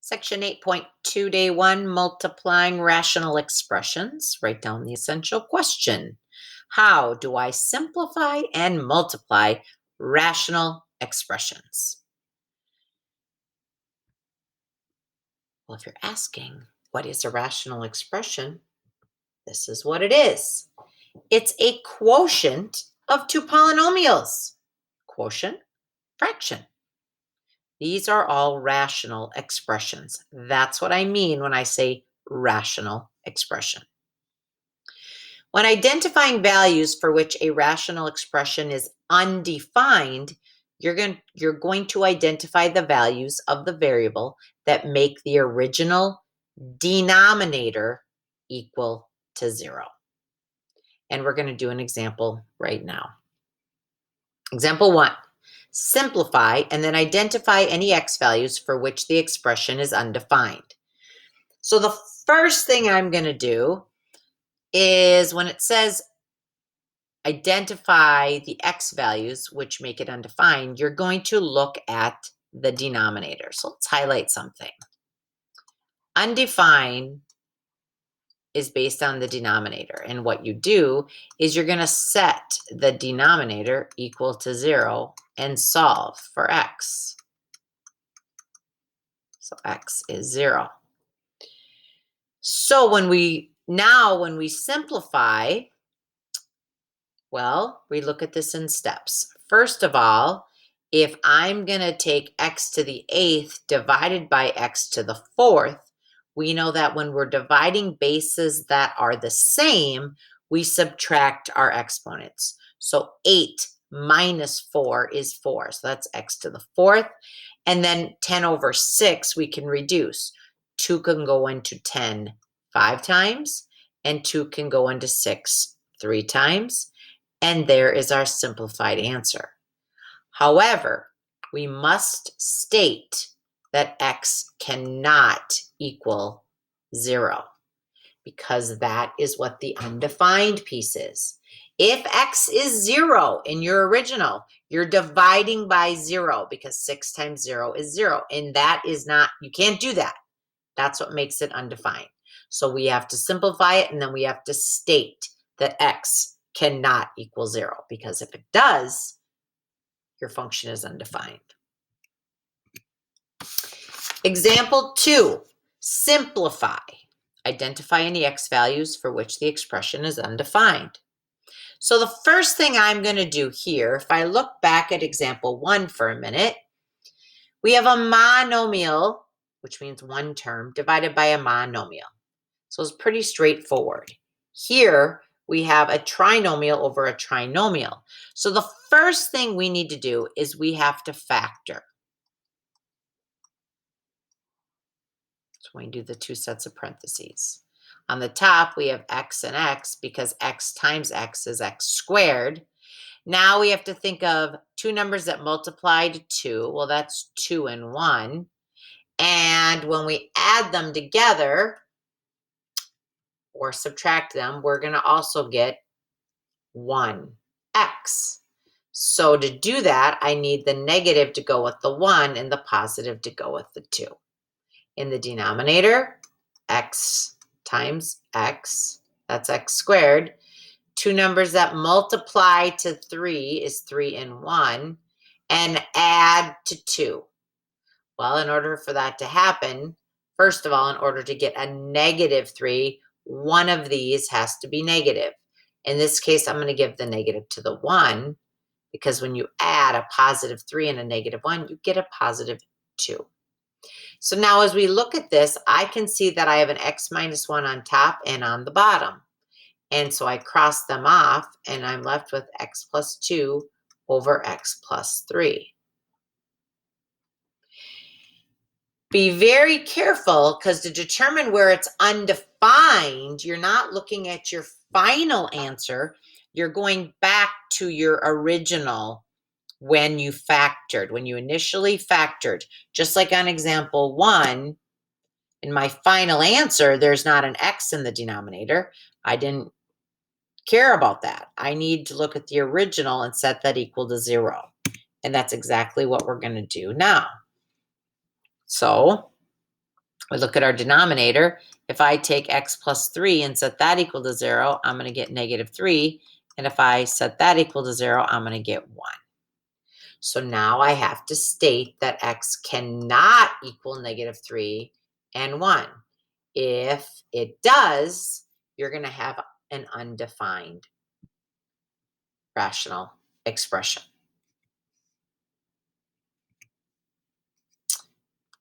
Section 8.2, Day 1, multiplying rational expressions. Write down the essential question. How do I simplify and multiply rational expressions? Well, if you're asking, what is a rational expression? This is what it is. It's a quotient of two polynomials. Quotient, fraction. These are all rational expressions. That's what I mean when I say rational expression. When identifying values for which a rational expression is undefined, you're going to identify the values of the variable that make the original denominator equal to 0. And we're going to do an example right now. Example 1. Simplify and then identify any x values for which the expression is undefined. So the first thing I'm going to do is when it says identify the x values which make it undefined, you're going to look at the denominator. So let's highlight something. Undefined is based on the denominator. And what you do is you're going to set the denominator equal to 0 and solve for x. So x is 0. So when we simplify, well, we look at this in steps. First of all, if I'm going to take x to the 8th divided by x to the 4th, we know that when we're dividing bases that are the same, we subtract our exponents. So 8 minus 4 is 4. So that's x to the 4th. And then 10 over 6 we can reduce. 2 can go into 10 5 times, and 2 can go into 6 3 times. And there is our simplified answer. However, we must state that x cannot equal 0 because that is what the undefined piece is. If x is 0 in your original, you're dividing by 0 because 6 times 0 is 0. And that is not, you can't do that. That's what makes it undefined. So we have to simplify it, and then we have to state that x cannot equal 0, because if it does, your function is undefined. Example 2, simplify. Identify any x values for which the expression is undefined. So the first thing I'm going to do here, if I look back at example 1 for a minute, we have a monomial, which means one term, divided by a monomial. So it's pretty straightforward. Here, we have a trinomial over a trinomial. So the first thing we need to do is we have to factor. So we do the two sets of parentheses. On the top, we have x and x because x times x is x squared. Now we have to think of two numbers that multiply to 2. Well, that's 2 and 1. And when we add them together or subtract them, we're going to also get 1x. So to do that, I need the negative to go with the 1 and the positive to go with the 2. In the denominator, x times x, that's x squared. Two numbers that multiply to 3 is 3 and 1, and add to 2. Well, in order for that to happen, first of all, in order to get a negative 3, one of these has to be negative. In this case, I'm going to give the negative to the 1, because when you add a positive 3 and a negative 1, you get a positive 2. So now as we look at this, I can see that I have an x minus 1 on top and on the bottom. And so I cross them off, and I'm left with x plus 2 over x plus 3. Be very careful, because to determine where it's undefined, you're not looking at your final answer. You're going back to your original when you initially factored. Just like on example 1, in my final answer, there's not an x in the denominator. I didn't care about that. I need to look at the original and set that equal to 0. And that's exactly what we're going to do now. So We look at our denominator. If I take x plus 3 and set that equal to 0, I'm going to get negative 3. And if I set that equal to 0, I'm going to get 1. So now I have to state that x cannot equal negative 3 and 1. If it does, you're going to have an undefined rational expression.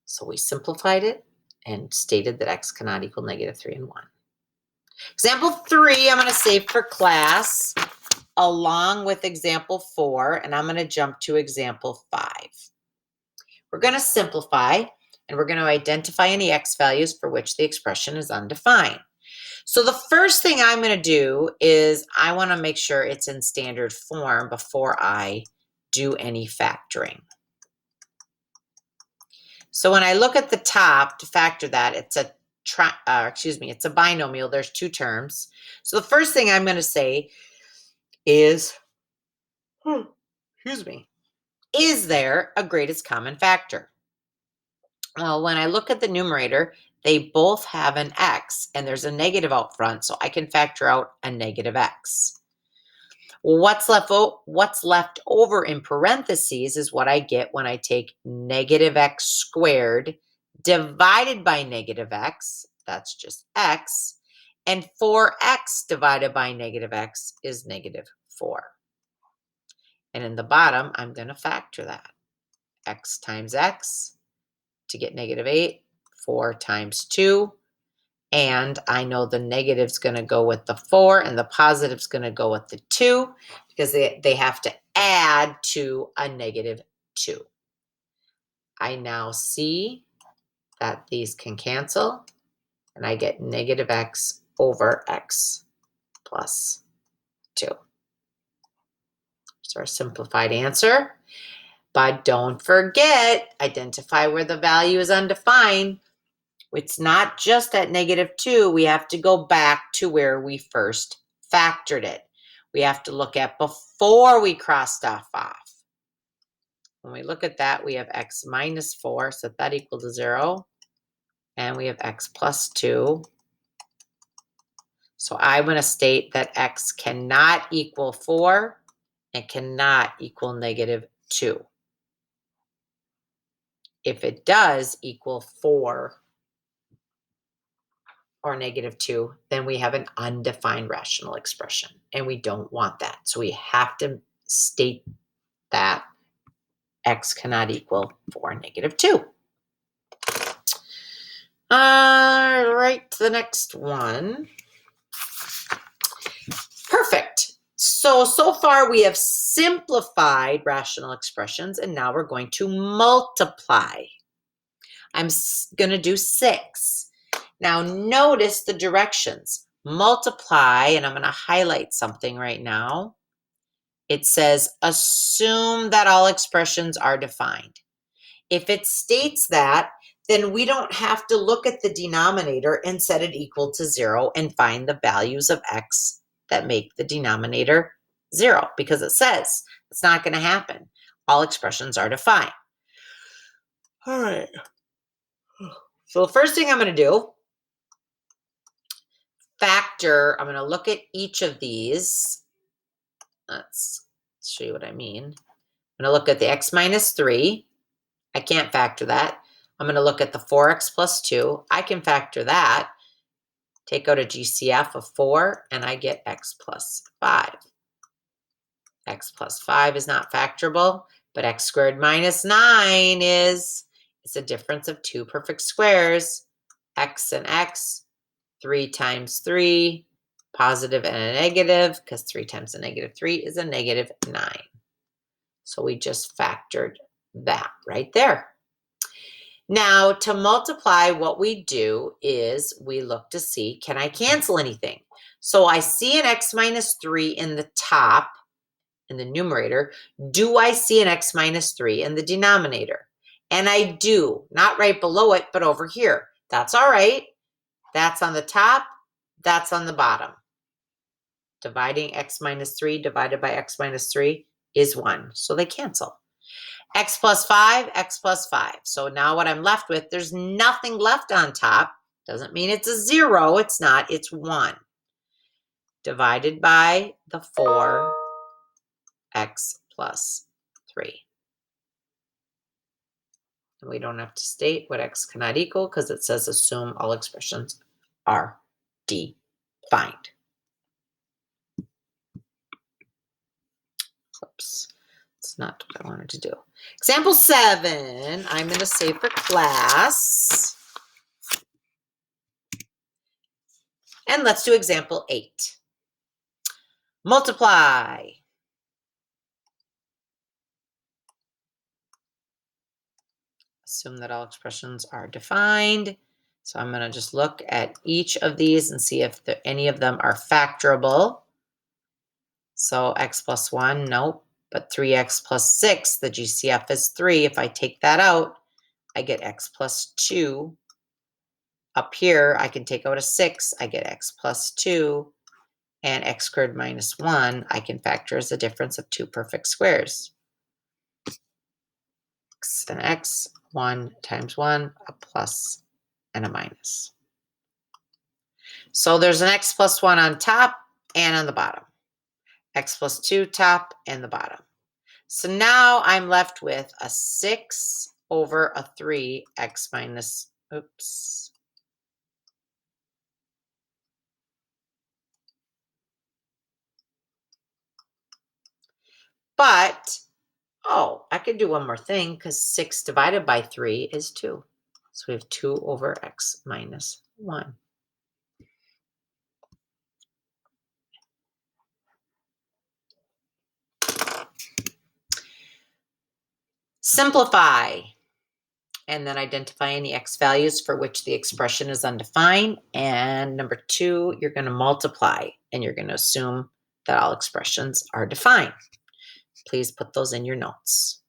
So we simplified it and stated that x cannot equal negative 3 and 1. Example 3, I'm going to save for class along with example 4, and I'm going to jump to example 5. We're going to simplify, and we're going to identify any x values for which the expression is undefined. So the first thing I'm going to do is I want to make sure it's in standard form before I do any factoring. So when I look at the top to factor that, it's a binomial. There's two terms. So the first thing I'm going to say is, is there a greatest common factor? Well, when I look at the numerator, they both have an x, and there's a negative out front, so I can factor out a negative x. What's left over in parentheses is what I get when I take negative x squared divided by negative x, that's just x, and 4x divided by negative x is negative 4. And in the bottom, I'm going to factor that. X times x to get negative 8, 4 times 2, and I know the negative's going to go with the 4 and the positive's going to go with the 2 because they have to add to a negative 2. I now see that these can cancel, and I get negative x over x plus 2. So our simplified answer. But don't forget, identify where the value is undefined. It's not just at negative 2. We have to go back to where we first factored it. We have to look at before we crossed stuff off. When we look at that, we have x minus 4, so that equals to 0. And we have x plus 2. So I'm going to state that x cannot equal 4 and cannot equal negative 2. If it does equal 4 or negative 2, then we have an undefined rational expression, and we don't want that. So we have to state that x cannot equal 4 and negative 2. All right, the next one. Perfect. So far we have simplified rational expressions, and now we're going to multiply. I'm going to do 6. Now notice the directions. Multiply, and I'm going to highlight something right now. It says, assume that all expressions are defined. If it states that, then we don't have to look at the denominator and set it equal to 0 and find the values of x that make the denominator 0, because it says it's not going to happen. All expressions are defined. All right. So the first thing I'm going to do, factor, I'm going to look at each of these. Let's show you what I mean. I'm going to look at the x minus 3. I can't factor that. I'm going to look at the 4x plus 2. I can factor that. Take out a GCF of 4, and I get x plus 5. X plus 5 is not factorable, but x squared minus 9 is. It's a difference of 2 perfect squares. X and x, 3 times 3, positive and a negative, because 3 times a negative 3 is a negative 9. So we just factored that right there. Now, to multiply, what we do is we look to see, can I cancel anything? So I see an x minus 3 in the top, in the numerator. Do I see an x minus 3 in the denominator? And I do, not right below it, but over here. That's all right. That's on the top. That's on the bottom. Dividing x minus 3 divided by x minus 3 is 1. So they cancel. X plus 5, X plus 5. So now what I'm left with, there's nothing left on top. Doesn't mean it's a 0. It's not. It's 1. Divided by the 4x plus 3. And we don't have to state what x cannot equal because it says assume all expressions are defined. Oops, it's not what I wanted to do. Example 7, I'm going to save for class. And let's do example 8. Multiply. Assume that all expressions are defined. So I'm going to just look at each of these and see if any of them are factorable. So x plus 1, nope. But 3x plus 6, the GCF is 3. If I take that out, I get x plus 2. Up here, I can take out a 6. I get x plus 2. And x squared minus 1, I can factor as a difference of 2 perfect squares. X and x, 1 times 1, a plus and a minus. So there's an x plus 1 on top and on the bottom. X plus 2 top and the bottom. So now I'm left with a 6 over a 3 x minus, oops. But, oh, I could do one more thing because 6 divided by 3 is 2. So we have 2 over x minus 1. Simplify. And then identify any x values for which the expression is undefined. And number 2, you're going to multiply, and you're going to assume that all expressions are defined. Please put those in your notes.